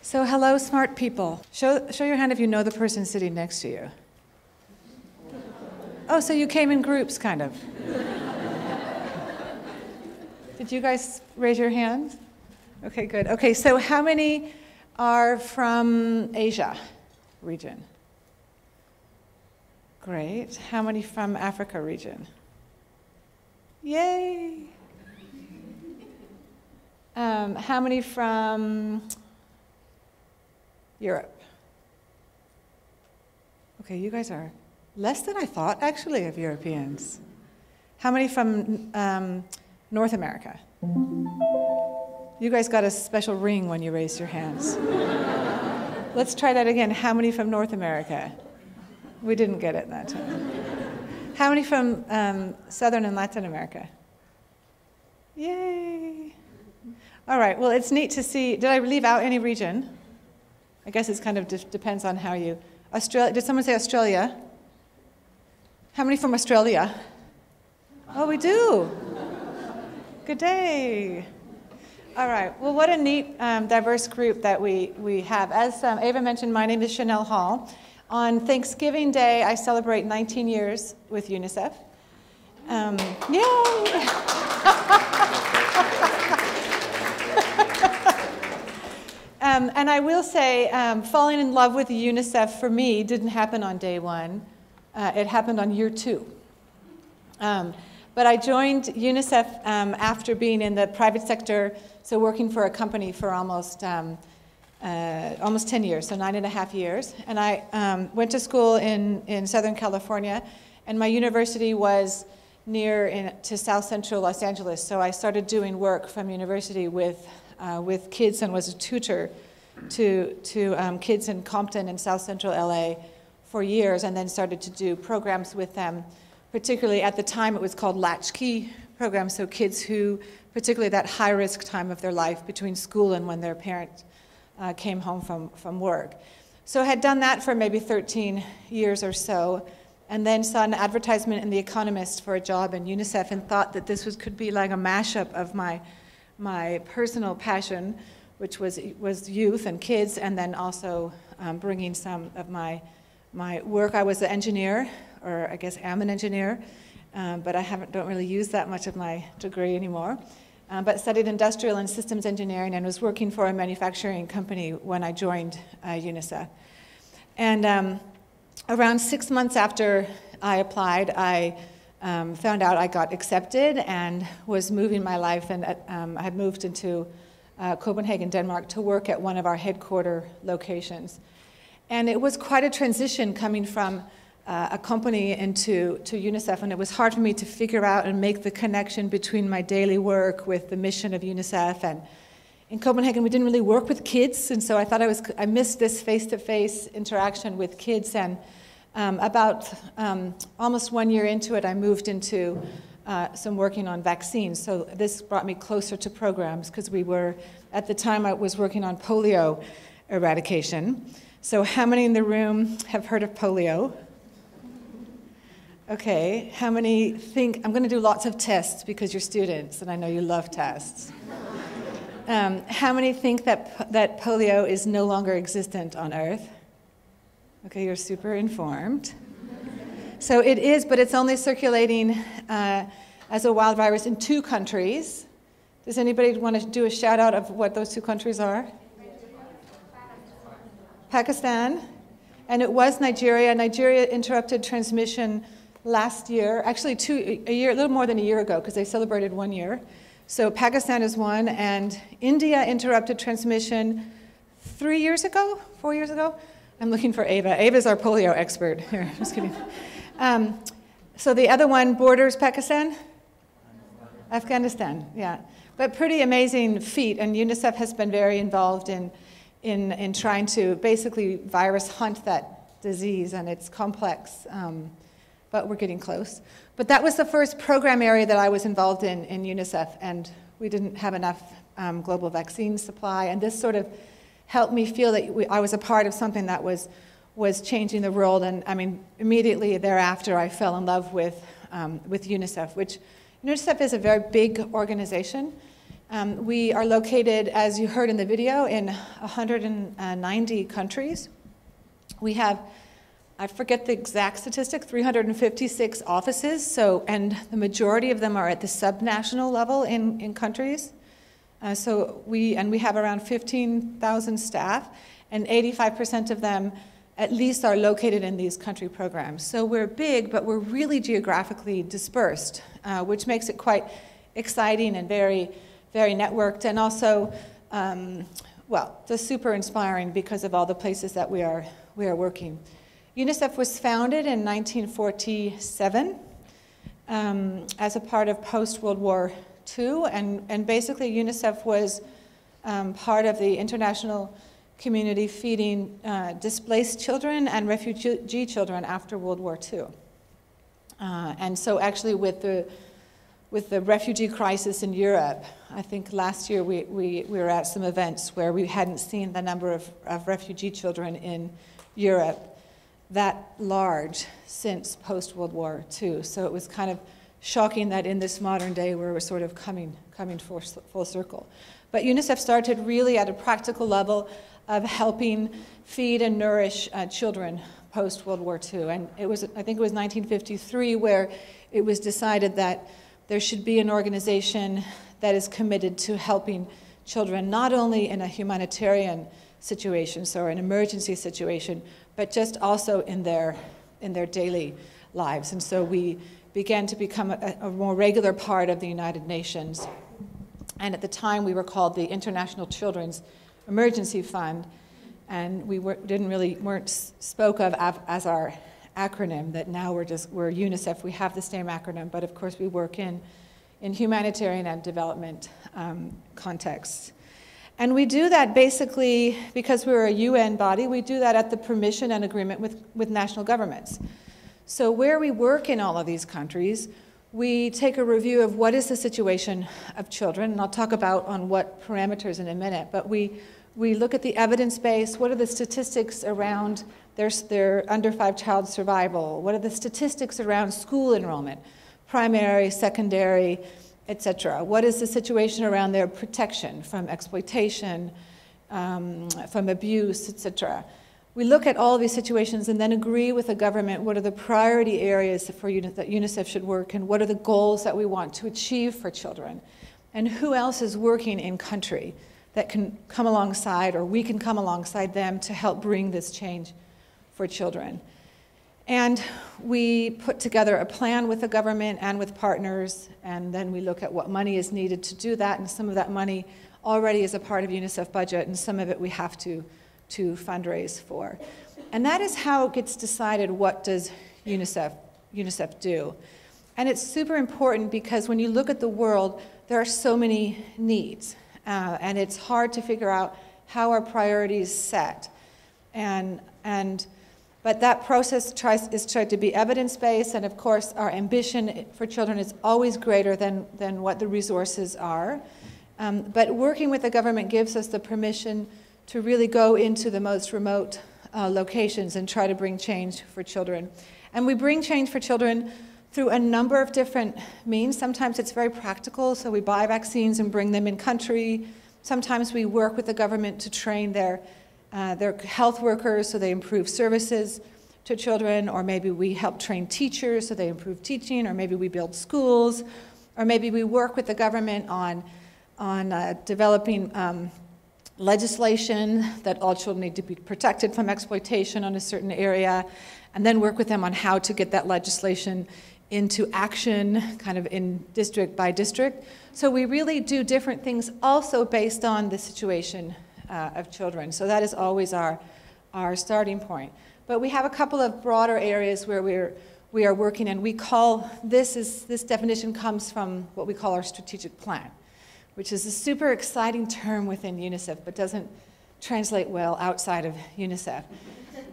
So hello, smart people. Show your hand if you know the person sitting next to you. Oh, so you came in groups, kind of. Did you guys raise your hands? Okay, good. Okay, so how many are from Asia region? Great. How many from Africa region? Yay! How many from Europe? Okay, you guys are less than I thought, actually, of Europeans. How many from North America? You guys got a special ring when you raised your hands. Let's try that again. How many from North America? We didn't get it that time. How many from Southern and Latin America? Yay! All right, well, it's neat to see. Did I leave out any region? I guess it kind of depends on how you... Australia, did someone say Australia? How many from Australia? Oh, we do. Good day. All right, well, what a neat, diverse group that we have. As Ava mentioned, my name is Chanel Hall. On Thanksgiving Day, I celebrate 19 years with UNICEF. Yay! And I will say, falling in love with UNICEF for me didn't happen on day one. It happened on year 2. But I joined UNICEF after being in the private sector, so working for a company for almost 10 years, so 9.5 years. And I went to school in Southern California, and my university was near to South Central Los Angeles. So I started doing work from university with kids and was a tutor to kids in Compton and South Central LA for years, and then started to do programs with them. Particularly at the time, it was called latchkey programs, so kids who, particularly that high-risk time of their life between school and when their parent came home from work. So I had done that for maybe 13 years or so, and then saw an advertisement in The Economist for a job in UNICEF and thought that this could be like a mashup of my personal passion, which was youth and kids, and then also bringing some of my work. I was an engineer, or I guess am an engineer, but I don't really use that much of my degree anymore. But studied industrial and systems engineering and was working for a manufacturing company when I joined UNICEF. And around 6 months after I applied, I found out I got accepted and was moving my life, and I had moved into Copenhagen, Denmark, to work at one of our headquarter locations. And it was quite a transition coming from a company into UNICEF, and it was hard for me to figure out and make the connection between my daily work with the mission of UNICEF. And in Copenhagen, we didn't really work with kids, and so I thought I missed this face-to-face interaction with kids. And about almost 1 year into it, I moved into some working on vaccines. So this brought me closer to programs, because at the time I was working on polio eradication. So how many in the room have heard of polio? Okay, how many think, I'm going to do lots of tests because you're students and I know you love tests. How many think that polio is no longer existent on Earth? Okay, you're super informed. So it is, but it's only circulating as a wild virus in 2 countries. Does anybody want to do a shout out of what those 2 countries are? Pakistan, and it was Nigeria. Nigeria interrupted transmission last year, actually a little more than a year ago, because they celebrated 1 year. So Pakistan is one, and India interrupted transmission 4 years ago? I'm looking for Ava. Ava's our polio expert. Here, just kidding. So the other one borders Pakistan? Afghanistan, yeah. But pretty amazing feat, and UNICEF has been very involved in trying to basically virus hunt that disease, and it's complex, but we're getting close. But that was the first program area that I was involved in UNICEF, and we didn't have enough global vaccine supply, and this sort of helped me feel that I was a part of something that was changing the world. And I mean, immediately thereafter, I fell in love with UNICEF, which UNICEF is a very big organization. We are located, as you heard in the video, in 190 countries. We have, I forget the exact statistic, 356 offices, and the majority of them are at the subnational level in countries. We have around 15,000 staff, and 85% of them at least are located in these country programs. So we're big, but we're really geographically dispersed, which makes it quite exciting and very, very networked, and also, just super inspiring because of all the places that we are working. UNICEF was founded in 1947 as a part of post-World War II, and basically UNICEF was part of the international community feeding displaced children and refugee children after World War II. And so actually with the refugee crisis in Europe, I think last year we were at some events where we hadn't seen the number of refugee children in Europe that large since post-World War II. So it was kind of shocking that in this modern day where we're sort of coming full circle. But UNICEF started really at a practical level of helping feed and nourish children post-World War II. And I think it was 1953 where it was decided that there should be an organization that is committed to helping children, not only in a humanitarian situation, so an emergency situation, but just also in their daily lives. And so we began to become a more regular part of the United Nations. And at the time, we were called the International Children's Emergency Fund, and we weren't spoke of as our acronym, that now we're UNICEF. We have the same acronym, but of course we work in humanitarian and development contexts. And we do that basically because we're a UN body. We do that at the permission and agreement with national governments. So where we work in all of these countries, we take a review of what is the situation of children, and I'll talk about on what parameters in a minute, but we look at the evidence base. What are the statistics around their under 5 child survival? What are the statistics around school enrollment, primary, secondary, etc.? What is the situation around their protection from exploitation, from abuse, etc.? We look at all of these situations and then agree with the government what are the priority areas that UNICEF should work in, what are the goals that we want to achieve for children, and who else is working in country that can come alongside, or we can come alongside them to help bring this change for children. And we put together a plan with the government and with partners, and then we look at what money is needed to do that, and some of that money already is a part of UNICEF budget, and some of it we have to fundraise for. And that is how it gets decided what does UNICEF do. And it's super important because when you look at the world, there are so many needs. And it's hard to figure out how our priorities set. But that process is tried to be evidence-based, and of course our ambition for children is always greater than what the resources are. But working with the government gives us the permission to really go into the most remote locations and try to bring change for children. And we bring change for children through a number of different means. Sometimes it's very practical, so we buy vaccines and bring them in country. Sometimes we work with the government to train their health workers so they improve services to children, or maybe we help train teachers so they improve teaching, or maybe we build schools, or maybe we work with the government on developing legislation that all children need to be protected from exploitation on a certain area, and then work with them on how to get that legislation into action, kind of in district by district. So we really do different things also based on the situation of children. So that is always our starting point. But we have a couple of broader areas where we are working, and we call this definition comes from what we call our strategic plan, which is a super exciting term within UNICEF, but doesn't translate well outside of UNICEF.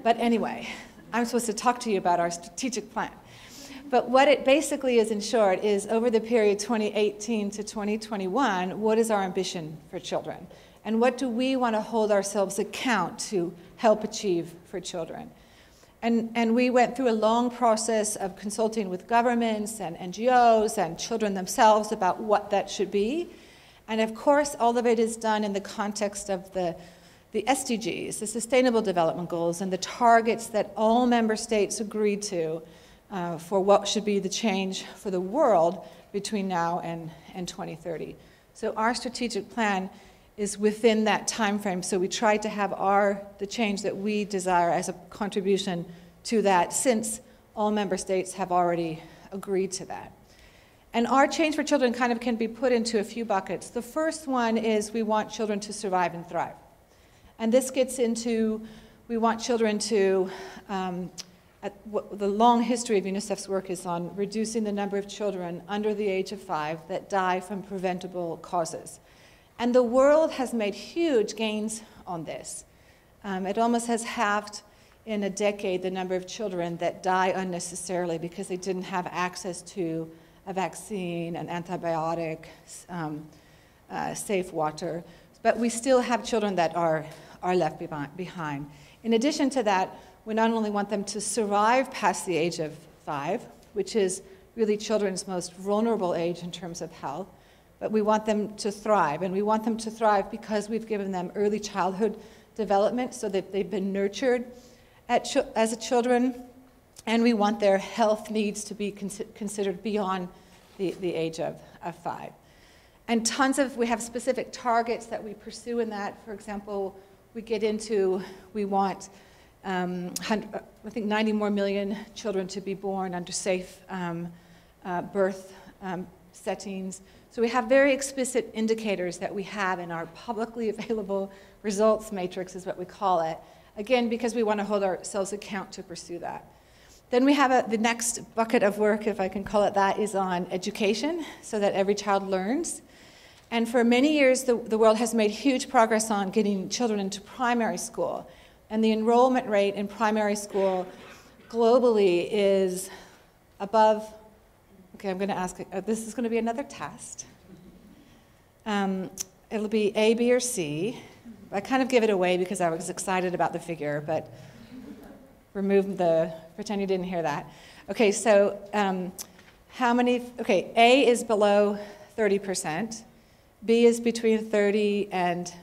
But anyway, I'm supposed to talk to you about our strategic plan. But what it basically is, in short, is over the period 2018 to 2021, what is our ambition for children? And what do we want to hold ourselves account to help achieve for children? And we went through a long process of consulting with governments and NGOs and children themselves about what that should be. And of course, all of it is done in the context of the SDGs, the Sustainable Development Goals, and the targets that all member states agreed to for what should be the change for the world between now and 2030. So our strategic plan is within that time frame. So we try to have the change that we desire as a contribution to that, since all member states have already agreed to that. And our change for children kind of can be put into a few buckets. The first one is we want children to survive and thrive. And this gets into, we want children to, the long history of UNICEF's work is on reducing the number of children under the age of 5 that die from preventable causes. And the world has made huge gains on this. It almost has halved in a decade the number of children that die unnecessarily because they didn't have access to a vaccine, an antibiotic, safe water. But we still have children that are left behind. In addition to that, we not only want them to survive past the age of 5, which is really children's most vulnerable age in terms of health, but we want them to thrive. And we want them to thrive because we've given them early childhood development so that they've been nurtured as children, and we want their health needs to be considered beyond the age of 5. And we have specific targets that we pursue in that. For example, we want, I think 90 more million children to be born under safe birth settings. So we have very explicit indicators that we have in our publicly available results matrix, is what we call it. Again, because we want to hold ourselves account to pursue that. Then we have the next bucket of work, if I can call it that, is on education, so that every child learns. And for many years, the world has made huge progress on getting children into primary school. And the enrollment rate in primary school globally is above, okay, I'm going to ask, this is going to be another test. It'll be A, B, or C. I kind of give it away because I was excited about the figure, but pretend you didn't hear that. Okay, so A is below 30%, B is between 30 and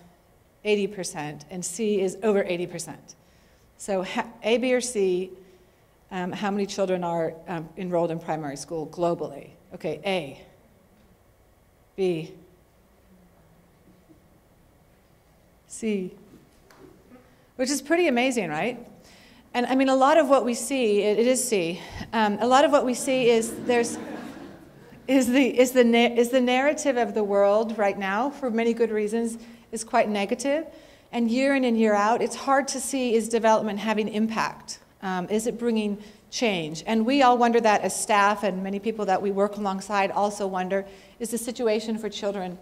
80%, and C is over 80%. So A, B, or C, how many children are enrolled in primary school globally? Okay, A, B, C, which is pretty amazing, right? And I mean, a lot of what we see, it is C. A lot of what we see is the narrative of the world right now, for many good reasons, is quite negative. And year in and year out, it's hard to see, is development having impact? Is it bringing change? And we all wonder that as staff, and many people that we work alongside also wonder, is the situation for children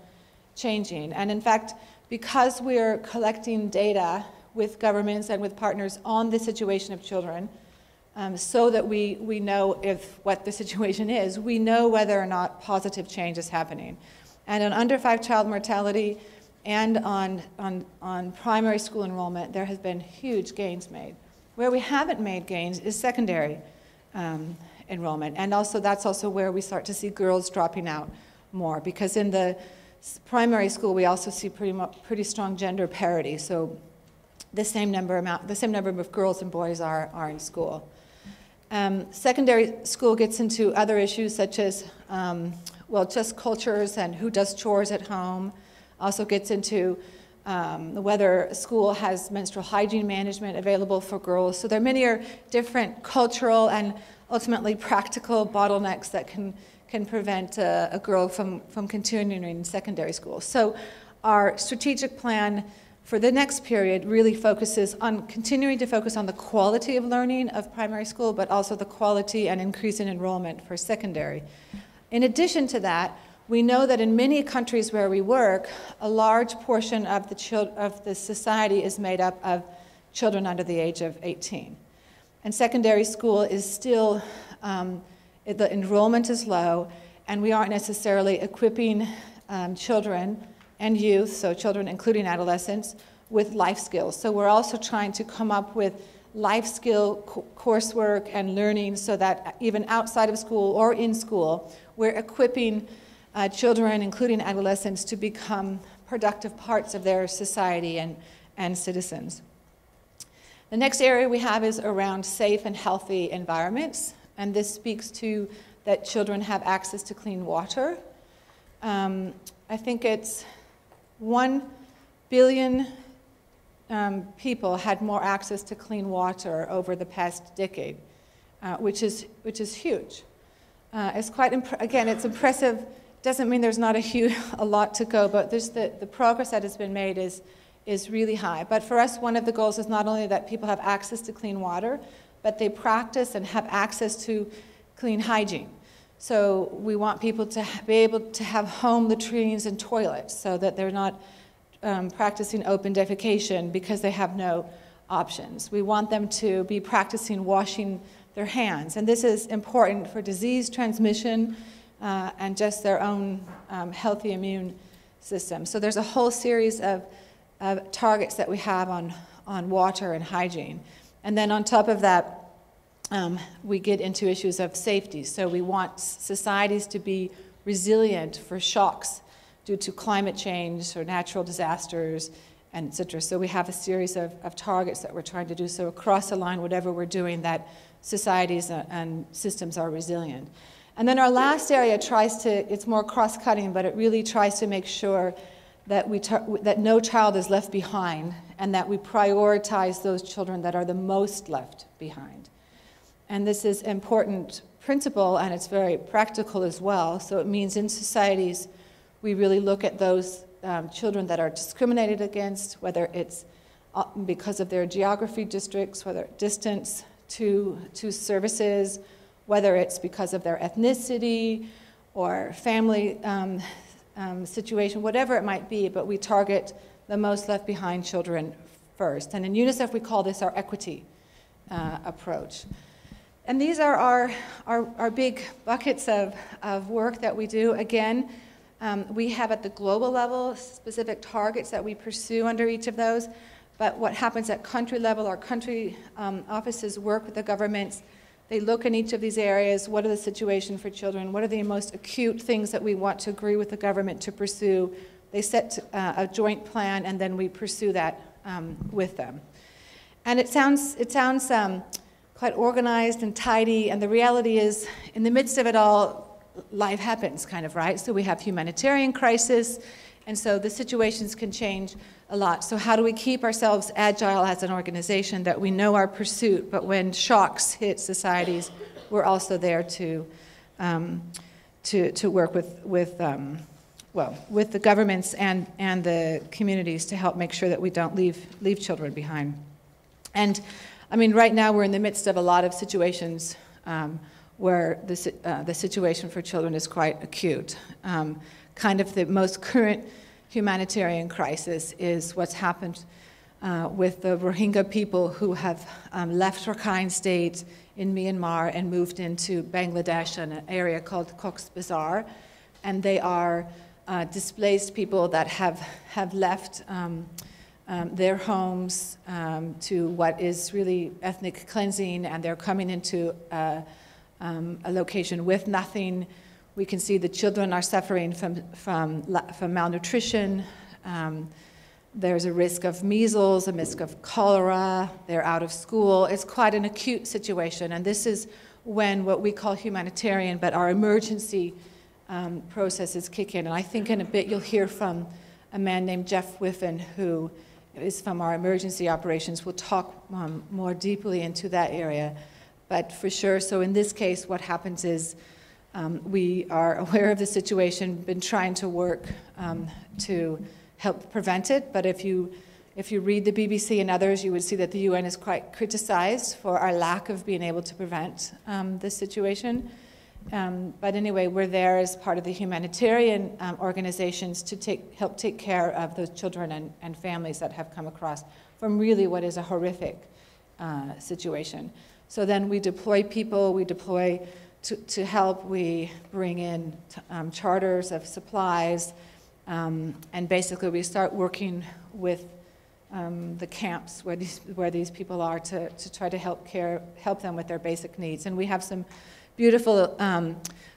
changing? And in fact, because we're collecting data with governments and with partners on the situation of children, so that we know what the situation is, we know whether or not positive change is happening. And on under 5 child mortality and on primary school enrollment, there has been huge gains made. Where we haven't made gains is secondary enrollment. And also that's also where we start to see girls dropping out more, because in the primary school we also see pretty strong gender parity. So the same number of girls and boys are in school. Secondary school gets into other issues such as, just cultures and who does chores at home. Also gets into whether a school has menstrual hygiene management available for girls. So there are many different cultural and ultimately practical bottlenecks that can prevent a girl from continuing in secondary school. So our strategic plan for the next period really focuses on continuing to focus on the quality of learning of primary school, but also the quality and increase in enrollment for secondary. In addition to that, we know that in many countries where we work, a large portion of the society is made up of children under the age of 18. And secondary school is still, the enrollment is low, and we aren't necessarily equipping children and youth, so children including adolescents, with life skills. So we're also trying to come up with life skill coursework and learning so that even outside of school or in school, we're equipping children, including adolescents, to become productive parts of their society and citizens. The next area we have is around safe and healthy environments, and this speaks to that children have access to clean water. I think it's 1 billion people had more access to clean water over the past decade, which is huge. It's quite again, it's impressive. Doesn't mean there's not a lot to go, but there's the progress that has been made is really high. But for us, one of the goals is not only that people have access to clean water, but they practice and have access to clean hygiene. So we want people to be able to have home latrines and toilets so that they're not practicing open defecation because they have no options. We want them to be practicing washing their hands. And this is important for disease transmission and just their own healthy immune system. So there's a whole series of targets that we have on water and hygiene. And then on top of that, we get into issues of safety. So we want societies to be resilient for shocks due to climate change or natural disasters, and et cetera. So we have a series of targets that we're trying to do. So across the line, whatever we're doing, that societies and systems are resilient. And then our last area it's more cross-cutting, but it really tries to make sure that that no child is left behind and that we prioritize those children that are the most left behind. And this is an important principle, and it's very practical as well. So it means in societies, we really look at those children that are discriminated against, whether it's because of their geography districts, whether it's distance to services, whether it's because of their ethnicity or family situation, whatever it might be, but we target the most left behind children first. And in UNICEF, we call this our equity approach. And these are our big buckets of work that we do. Again, we have at the global level specific targets that we pursue under each of those, but what happens at country level, our country offices work with the governments. They look in each of these areas, what are the situation for children, what are the most acute things that we want to agree with the government to pursue. They set a joint plan, and then we pursue that with them. And it sounds quite organized and tidy, and the reality is, in the midst of it all, life happens, kind of, right? So we have humanitarian crisis, and so the situations can change a lot. So how do we keep ourselves agile as an organization, that we know our pursuit, but when shocks hit societies, we're also there to work with the governments and the communities to help make sure that we don't leave children behind. And I mean, right now we're in the midst of a lot of situations where the situation for children is quite acute. Kind of the most current humanitarian crisis is what's happened with the Rohingya people who have left Rakhine State in Myanmar and moved into Bangladesh in an area called Cox's Bazar. And they are displaced people that have left their homes to what is really ethnic cleansing, and they're coming into a location with nothing. We can see the children are suffering from malnutrition. There's a risk of measles, a risk of cholera. They're out of school. It's quite an acute situation, and this is when what we call humanitarian, but our emergency processes kick in. And I think in a bit you'll hear from a man named Jeff Whiffen, who is from our emergency operations. We'll talk more deeply into that area. But for sure, so in this case, what happens is we are aware of the situation, been trying to work to help prevent it. But if you read the BBC and others, you would see that the UN is quite criticized for our lack of being able to prevent this situation. But anyway, we're there as part of the humanitarian organizations to help take care of those children and families that have come across from really what is a horrific situation. So then we deploy people, we deploy to help, we bring in charters of supplies, and basically we start working with the camps where these people are to try to help them with their basic needs. And we have some beautiful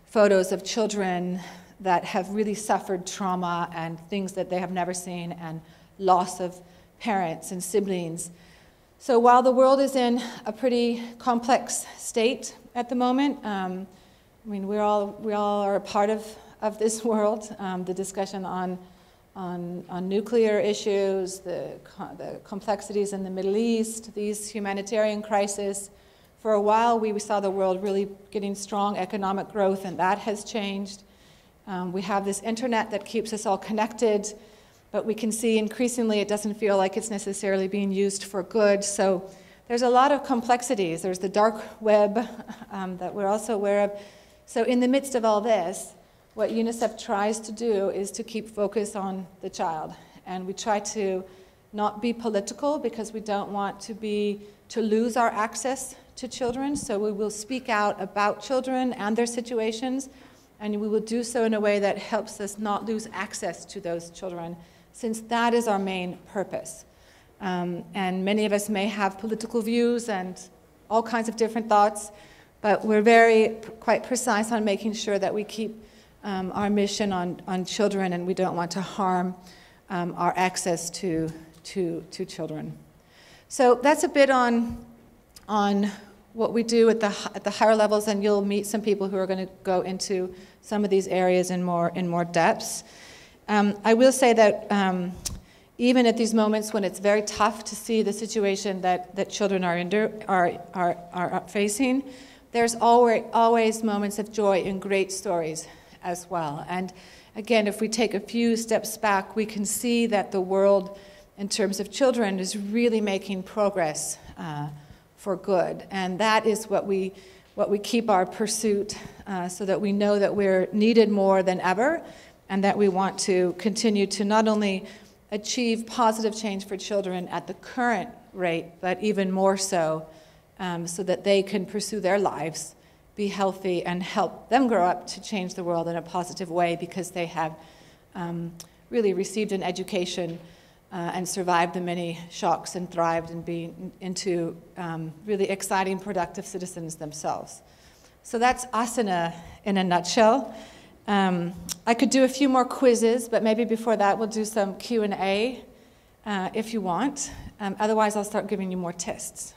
photos of children that have really suffered trauma and things that they have never seen, and loss of parents and siblings. So while the world is in a pretty complex state at the moment, I mean, we all are a part of this world. The discussion on nuclear issues, the complexities in the Middle East, these humanitarian crises. For a while, we saw the world really getting strong economic growth, and that has changed. We have this internet that keeps us all connected, but we can see increasingly it doesn't feel like it's necessarily being used for good. So there's a lot of complexities. There's the dark web that we're also aware of. So in the midst of all this, what UNICEF tries to do is to keep focus on the child. And we try to not be political, because we don't want to lose our access to children. So we will speak out about children and their situations, and we will do so in a way that helps us not lose access to those children, since that is our main purpose. And many of us may have political views and all kinds of different thoughts, but we're quite precise on making sure that we keep our mission on children, and we don't want to harm our access to children. So that's a bit on what we do at the higher levels, and you'll meet some people who are going to go into some of these areas in more depth. I will say that even at these moments when it's very tough to see the situation that children are facing, there's always moments of joy and great stories as well. And again, if we take a few steps back, we can see that the world, in terms of children, is really making progress for good. And that is what we keep our pursuit, so that we know that we're needed more than ever, and that we want to continue to not only achieve positive change for children at the current rate, but even more so, so that they can pursue their lives, be healthy, and help them grow up to change the world in a positive way, because they have really received an education and survived the many shocks and thrived and been into really exciting, productive citizens themselves. So that's us in a nutshell. I could do a few more quizzes, but maybe before that we'll do some Q&A if you want. Otherwise, I'll start giving you more tests.